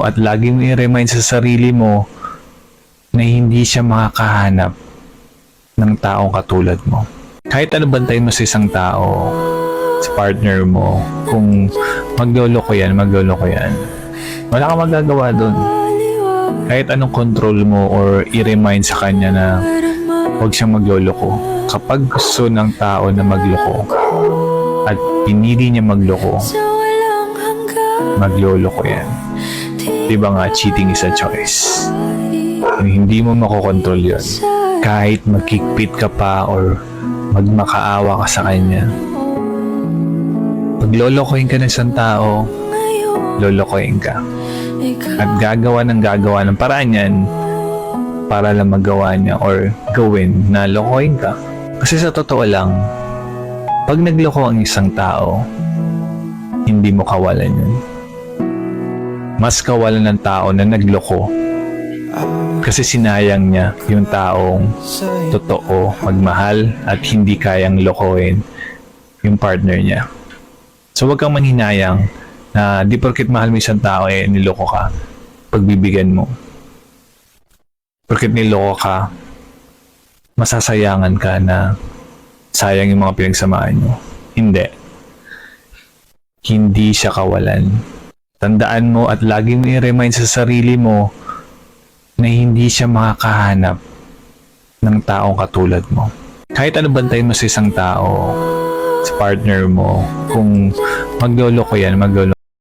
At lagi mo i-remind sa sarili mo na hindi siya makakahanap ng taong katulad mo. Kahit ano bantayan mo sa isang tao, sa partner mo, kung magloloko yan, wala kang magagawa dun. Kahit anong control mo or i-remind sa kanya na huwag siyang magloloko. Kapag gusto ng tao na magloko at pinili niya magloko yan. Diba nga, cheating is a choice. Hindi mo makokontrol yun. Kahit magkikpit ka pa or magmakaawa ka sa kanya. Pag lolokohin ka ng isang tao, lolokohin ka. At gagawa ng paraan yan para lang magawa niya or gawin na lokohin ka. Kasi sa totoo lang, pag nagloko ang isang tao, hindi mo kawalan yun. Mas kawalan ng tao na nagloko kasi sinayang niya yung taong totoo, magmahal at hindi kayang lokohin yung partner niya. So wag kang manhinayang na di porket mahal mo isang tao niloko ka, pagbibigyan mo. Porket niloko ka, masasayangan ka na sayang yung mga pinagsamahan nyo. Hindi siya kawalan. Tandaan mo at lagi mo i-remind sa sarili mo na hindi siya makakahanap ng taong katulad mo. Kahit ano bantayan mo sa isang tao, sa partner mo, kung magloloko yan,